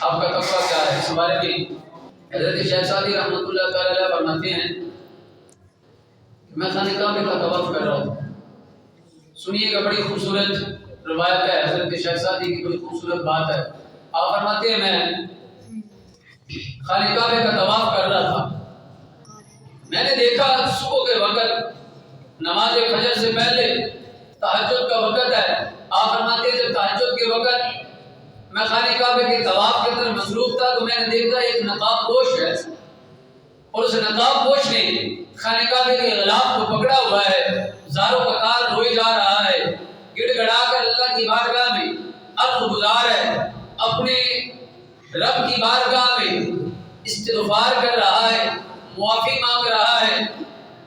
آپ کا تقویٰ کیا ہے؟ اس بارے میں حضرت شیخ سعدی رحمۃ اللہ تعالی علیہ فرماتے ہیں میں خانہ کعبہ کا طواف کر رہا ہوں. سنیے گا، بڑی خوبصورت روایت ہے، حضرت شیخ سعدی کی بڑی خوبصورت بات ہے. آپ فرماتے ہیں میں خانہ کعبہ کا طواف کر رہا تھا، میں نے دیکھا صبح کے وقت نماز فجر سے پہلے تہجد کا وقت ہے. آپ فرماتے ہیں جب تہجد کے وقت میں خانہ کعبہ کے طواف کے اندر مصروف تھا تو میں نے دیکھا ایک نقاب پوش ہے، اور اس نقاب پوش نے خانہ کعبہ کے غلاف کو پکڑا ہوا ہے، زاروں قطار روئے جا رہا ہے، گڑ گڑا کر اللہ کی بارگاہ میں عرض گزار ہے، اپنے رب کی بارگاہ میں استغفار کر رہا ہے، معافی مانگ رہا ہے،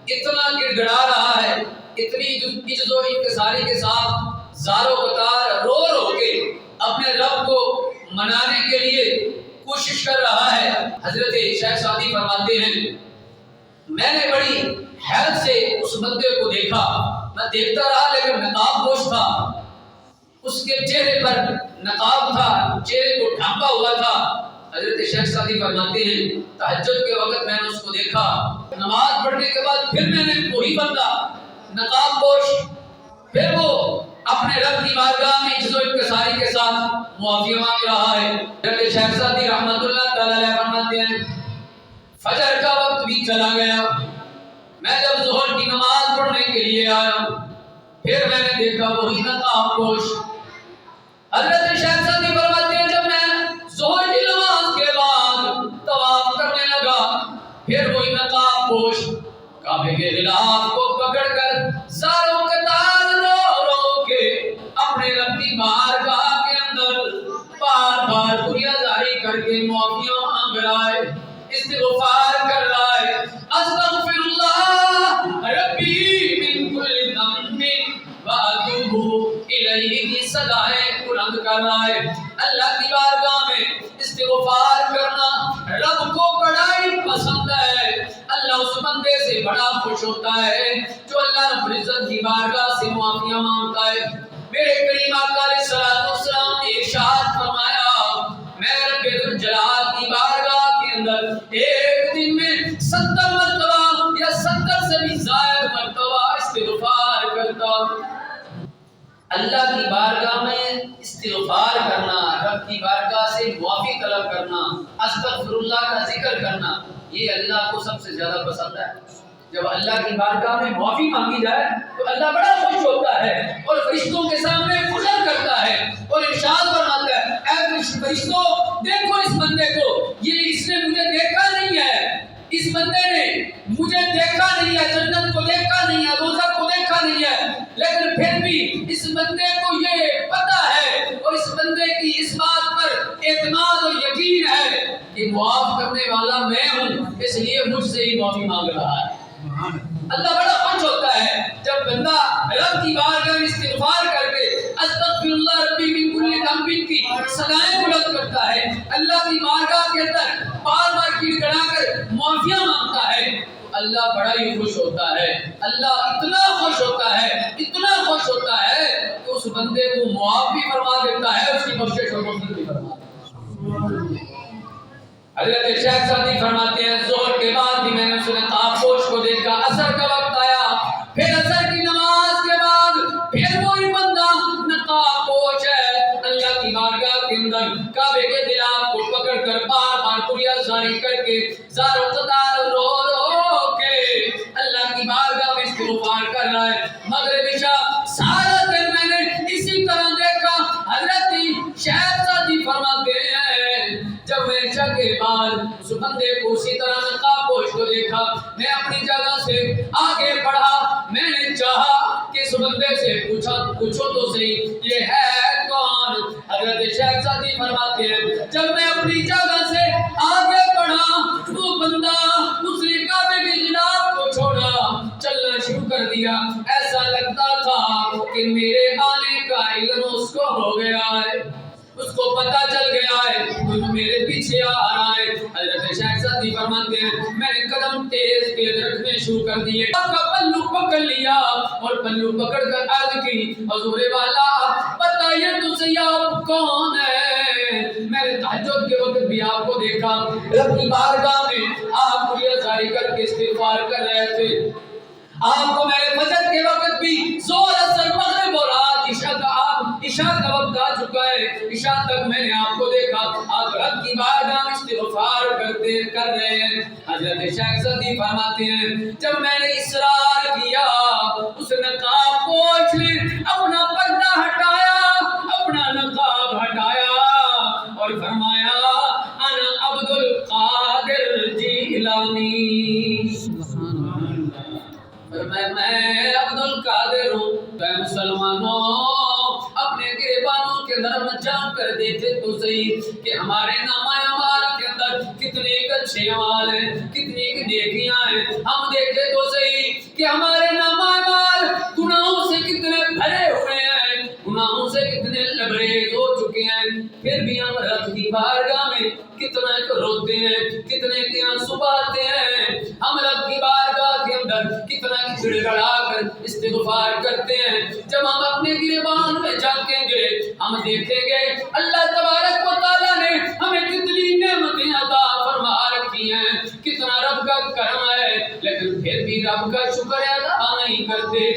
اتنا گڑ گڑا رہا ہے، اتنی عجز و انکساری کے ساتھ زاروں قطار رو رو کے اپنے رب کو منانے کے لیے کوشش کر رہا ہے. حضرت شیخ سعدی فرماتے ہیں میں نے بڑی حیرت سے اس بندے کو دیکھا، میں دیکھتا رہا لیکن نقاب پوش تھا، اس کے چہرے پر نقاب تھا، چہرے کو ڈھانپا ہوا تھا. حضرت شیخ سعدی فرماتے ہیں تہجد کے وقت میں نے اس کو دیکھا، نماز پڑھنے کے بعد پھر میں نے وہی بندہ نقاب پوش پھر وہ اپنے رب کی بارگاہ میں عجز و انکساری کے ساتھ معافی مانگ رہا ہے. حضرت شیخ سعدی رحمۃ اللہ تعالی علیہ فرماتے ہیں فجر کا وقت بھی چلا گیا، میں جب ظہر کی نماز پڑھنے کے لیے آیا پھر میں نے دیکھا وہی نقاب پوش. حضرت شیخ سعدی فرماتے ہیں جب میں ظہر کی نماز کے بعد طواف کرنے لگا پھر وہی نقاب پوش کعبے کے غلاف کو پکڑ کر زاروں قطار رو رو کے اپنے رب کی بارگاہ کے اندر بار بار دنیا داری کر کے معافیاں مانگ رہا ہے، استغفار کر رہا ہے. استغفر اللہ ربی من کل ذنب واتوب الیہ کی صدائیں بلند کر رہا ہے. اللہ کی بارگاہ میں استغفار کرنا رب کو بڑا ہی پسند ہے. اللہ اس بندے سے بڑا خوش ہوتا ہے جو اللہ رب العزت کی بارگاہ سے معافیاں مانگتا ہے. میرے کریم آقا علیہ الصلوۃ والسلام نے ارشاد فرمایا میں رب الجلال کی بارگاہ کے اندر ایک دن میں 70 مرتبہ یا 70 سے بھی زائد مرتبہ استغفار کرتا ہوں. اللہ کی بارگاہ میں استغفار کرنا، رب کی بارگاہ سے معافی طلب کرنا، استغفر اللہ کا ذکر کرنا، یہ اللہ کو سب سے زیادہ پسند ہے. جب اللہ کی بارگاہ میں معافی مانگی جائے تو اللہ بڑا خوش ہوتا ہے اور فرشتوں کے سامنے فخر کرتا ہے اور ارشاد فرماتا ہے اے فرشتوں دیکھو اس بندے کو، یہ اس نے مجھے دیکھا نہیں ہے، اس بندے نے مجھے دیکھا نہیں ہے، جنت کو دیکھا نہیں ہے، روزہ کو دیکھا نہیں ہے، لیکن پھر بھی اس بندے کو یہ پتہ ہے اور اس بندے کی اس بات پر اعتماد اور یقین ہے کہ معاف کرنے والا میں ہوں، اس لیے مجھ سے ہی معافی مانگ رہا ہے. اللہ بڑا خوش ہوتا ہے جب بندہ رب کی بارگاہ میں استغفار کر کے استغفر اللہ ربی من کل ذنب کی صدائیں بلند کرتا ہے، اللہ کی بارگاہ کے اندر بار بار گڑ گڑا کر معافیاں مانگتا ہے، اللہ بڑا ہی خوش ہوتا ہے. اللہ اتنا خوش ہوتا ہے، اتنا خوش ہوتا ہے کہ اس بندے کو معاف بھی فرما دیتا ہے، اس کی بخشش اور مغفرت بھی فرما دیتا ہے. حضرت شیخ سعدی فرماتے ہیں ظہر کے بعد بھی میں نے اس نقاب پوش کو دیکھا. عصر کا وقت آیا، پھر عصر کی نماز کے بعد پھر وہی بندہ نقاب پوش ہے اللہ کی بارگاہ کے اندر کعبے کے غلاف کو پکڑ کر بار بار دنیا داری کر کے زاروں قطار رو رو کے اللہ کی بارگاہ میں استغفار کر رہا ہے. مغرب عشاء سارا دن میں نے اسی طرح دیکھا. حضرت شیخ سعدی فرماتے ہیں جب میں عشاء کے بعد اس بندے کو اسی طرح نقاب پوش کو دیکھا میں اپنی جگہ سے آگے بڑھا. میں نے چاہا کہ اس بندے سے پوچھو تو صحیح یہ ہے کون. حضرت شیخ سعدی فرماتے ہیں جب میں اپنی جگہ سے آگے بڑھا وہ بندہ اس نے کعبے کے غلاف کو چھوڑا چلنا شروع کر دیا. ایسا لگتا تھا کہ میرے آنے کا علم اس کو ہو گیا ہے، اس کو پتہ چل گیا ہے، وہ میرے پیچھے آ رہا ہے. حضرت شیخ سعدی فرماتے ہیں میں نے قدم تیز تیز رکھنے شروع کر دیے، آپ کا پلو پکڑ لیا اور پلو پکڑ کر عرض کی حضور والا بتائیے تو صحیح آپ کون ہے؟ میں نے تہجد کے وقت بھی آپ کو دیکھا رب کی بارگاہ میں آپ کو یہ ساری کر کے استغفار کر رہے تھے، آپ کو میں نے فجر کے وقت بھی زور اثر مغرب اور رات عشاء کا وقت آ چکا ہے، عشاء تک میں نے آپ کو دیکھا آپ رب کی بارگاہ میں استغفار کر رہے ہیں۔ حضرت شیخ سعدی فرماتے ہیں جب میں نے اصرار کیا اس نقاب پوچھ لے، اپنا پردہ ہٹایا، اپنا نقاب ہٹایا اور فرمایا انا عبد القادر جیلانی، میں عبد القادر ہوں۔ اے مسلمانوں اپنے گریبانوں کے اندر جان کر دیکھے تو صحیح کہ ہمارے نامہ اعمال کے اندر کتنے اچھے اعمال ہیں، کتنی نیکیاں ہیں، ہم دیکھے تو صحیح کہ ہمارے نامہ اعمال گناہوں سے کتنے بھرے ہوئے ہیں، گناہوں سے کتنے لبریز ہو چکے ہیں، پھر بھی ہم رب کی بارگاہ میں کتنا روتے ہیں، کتنے کے آنسو بہاتے ہیں، ہم رب کی بارگاہ کے اندر کتنا گڑ گڑا کر استغفار کرتے ہیں۔ جب ہم اپنے گریبان میں جھانکیں گے ہم دیکھیں گے اللہ تبارک و تعالیٰ نے ہمیں کتنی نعمتیں عطا فرما رکھی ہیں، کتنا رب کا کرم ہے، لیکن پھر بھی رب کا شکر ادا نہیں کرتے۔